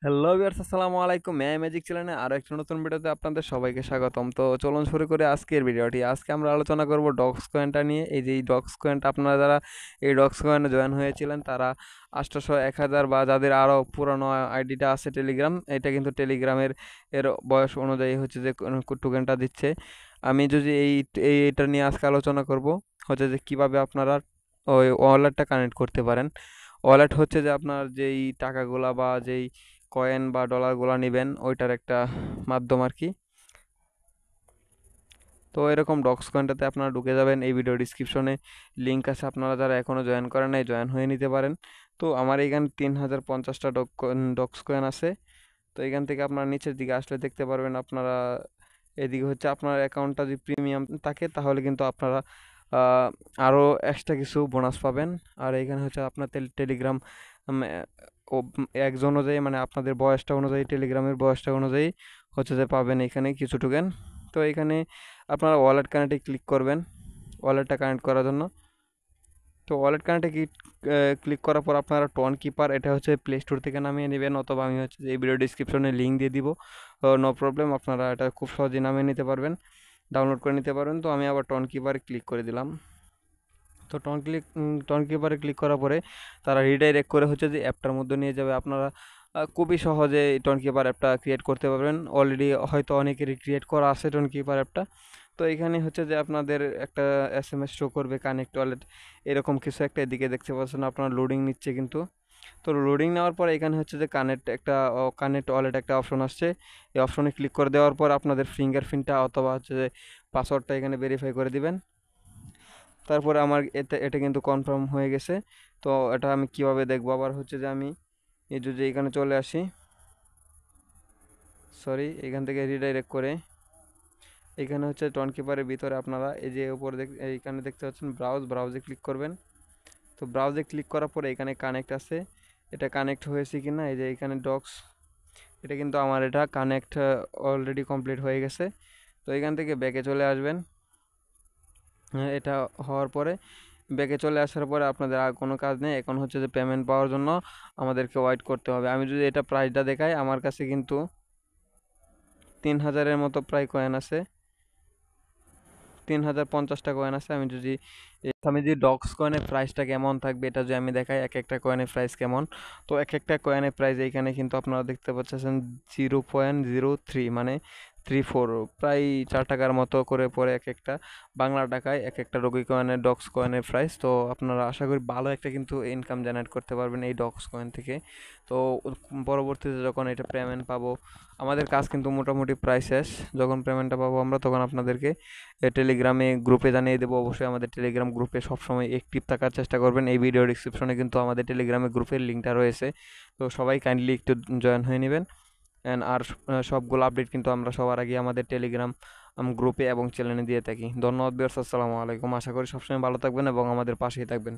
Hello viewers, আসসালামু আলাইকুম। Magic চ্যানেলে আরো একটা নতুন ভিডিওতে আপনাদের সবাইকে স্বাগতম। তো চলুন শুরু করে আজকের ভিডিওটি। আজকে আমরা আলোচনা করব ডক্স কয়েনটা নিয়ে। এই যে এই ডক্স কয়েনটা, আপনারা যারা এই ডক্স কয়েনে জয়েন হয়েছিলেন তারা 800, 1000 বা যাদের আরও পুরনো আইডিটা আছে টেলিগ্রাম, এটা কিন্তু টেলিগ্রামের বয়স অনুযায়ী হচ্ছে যে টোকেনটা দিচ্ছে। আমি যদি এইটা নিয়ে আজকে আলোচনা করব হচ্ছে যে কিভাবে আপনারা ওই ওয়ালেটটা কানেক্ট করতে পারেন। ওয়ালেট হচ্ছে যে আপনার যেই টাকাগুলা বা যেই কয়েন বা ডলারগুলো নেবেন ওইটার একটা মাধ্যম আর কি। তো এরকম ডক্স কয়েনটাতে আপনারা ঢুকে যাবেন, এই ভিডিও ডিসক্রিপশনে লিঙ্ক আছে, আপনারা যারা এখনও জয়েন করেন নাই জয়েন হয়ে নিতে পারেন। তো আমার এখানে 3050টা ডক্স কয়েন আছে। তো এখান থেকে আপনারা নিচের দিকে আসলে দেখতে পারবেন, আপনারা এদিকে হচ্ছে আপনার অ্যাকাউন্টটা যদি প্রিমিয়াম থাকে তাহলে কিন্তু আপনারা আরও এক্সট্রা কিছু বোনাস পাবেন। আর এখানে হচ্ছে আপনার টেলিগ্রাম একজন অনুযায়ী, মানে আপনাদের বয়সটা অনুযায়ী, টেলিগ্রামের বয়সটা অনুযায়ী হচ্ছে যে পাবেন এখানে কিছু টোকেন। তো এখানে আপনারা ওয়ালেট কানেক্টে ক্লিক করবেন, ওয়ালেটটা কানেক্ট করার জন্য। তো ওয়ালেট কানেক্টে ক্লিক করার পর আপনারা টোন কিপার, এটা হচ্ছে প্লে স্টোর থেকে নামিয়ে নেবেন, অথবা আমি হচ্ছে এই ভিডিও ডিসক্রিপশনে লিঙ্ক দিয়ে দিব। নো প্রবলেম, আপনারা এটা খুব সহজেই নামিয়ে নিতে পারবেন, ডাউনলোড করে নিতে পারবেন। তো আমি আবার টোন কিপারে ক্লিক করে দিলাম। তো টোন কিপারে ক্লিক করার পরে তারা রিডাইরেক্ট করে হচ্ছে যে অ্যাপটার মধ্যে নিয়ে যাবে। আপনারা খুবই সহজে টোন কিপার অ্যাপটা ক্রিয়েট করতে পারবেন। অলরেডি হয়তো অনেকেরই ক্রিয়েট করা আছে টোন কিপার অ্যাপটা। তো এখানে হচ্ছে যে আপনাদের একটা SMS শো করবে কানেক্ট ওয়ালেট, এরকম কিছু একটা। এদিকে দেখতে পাচ্ছেন আপনার লোডিং নিচ্ছে কিন্তু। তো লোডিং নেওয়ার পর এখানে হচ্ছে যে কানেক্ট ওয়ালেট একটা অপশন আসছে। এই অপশনে ক্লিক করে দেওয়ার পর আপনাদের ফিঙ্গারপ্রিন্টটা অথবা হচ্ছে যে পাসওয়ার্ডটা এখানে ভেরিফাই করে দিবেন। তারপরে আমার এটা কিন্তু কনফার্ম হয়ে গেছে। তো এটা আমি কিভাবে দেখবো, আবার হচ্ছে যে আমি এই যদি এখানে চলে আসি, সরি, এখান থেকে রিডাইরেক্ট করে এখানে হচ্ছে টোন কিপারের ভিতরে আপনারা এই যে উপরে এইখানে দেখতে পাচ্ছেন ব্রাউজে ক্লিক করবেন। তো ব্রাউজে ক্লিক করার পরে এখানে কানেক্ট আছে, এটা কানেক্ট হয়েছে কি না, এই যে এখানে ডক্স, এটা কিন্তু আমার এটা কানেক্ট অলরেডি কমপ্লিট হয়ে গেছে। তো এখান থেকে ব্যাকে চলে আসবেন। এটা হওয়ার পরে ব্যাকে চলে আসার পরে আপনাদের আর কোনো কাজ নেই, এখন হচ্ছে যে পেমেন্ট পাওয়ার জন্য আমাদেরকে ওয়েট করতে হবে। আমি যদি এটা প্রাইসটা দেখাই, আমার কাছে কিন্তু 3000-এর মতো প্রায় কয়েন আছে, 3050টা কয়েন আছে। আমি যদি ডক্স কয়েনের প্রাইসটা কেমন থাকবে এটা যদি আমি দেখাই, এক একটা কয়েনের প্রাইস কেমন। তো এক একটা কয়েনের প্রাইস এইখানে কিন্তু আপনারা দেখতে পাচ্ছেন 0.03, মানে 34, প্রায় 4 টাকার মতো করে পড়ে এক একটা বাংলা টাকায় এক একটা রোগী কয়েনের, ডক্স কয়েনের প্রাইস। তো আপনারা আশা করি ভালো একটা কিন্তু ইনকাম জেনারেট করতে পারবেন এই ডক্স কয়েন থেকে। তো পরবর্তীতে যখন এটা পেমেন্ট পাবো, আমাদের কাজ কিন্তু মোটামুটি প্রায় শেষ। যখন পেমেন্টটা পাবো আমরা, তখন আপনাদেরকে টেলিগ্রামে গ্রুপে জানিয়ে দেবো। অবশ্যই আমাদের টেলিগ্রাম গ্রুপে সবসময় অ্যাক্টিভ থাকার চেষ্টা করবেন। এই ভিডিও ডিসক্রিপশনে কিন্তু আমাদের টেলিগ্রামে গ্রুপের লিঙ্কটা রয়েছে। তো সবাই কাইন্ডলি একটু জয়েন হয়ে নেবেন। আর সবগুলো আপডেট কিন্তু আমরা সবার আগে আমাদের টেলিগ্রাম গ্রুপে এবং চ্যানেলে দিয়ে থাকি। ধন্যবাদ ভিউয়ার্স, আসসালামু আলাইকুম। আশা করি সবসময় ভালো থাকবেন এবং আমাদের পাশেই থাকবেন।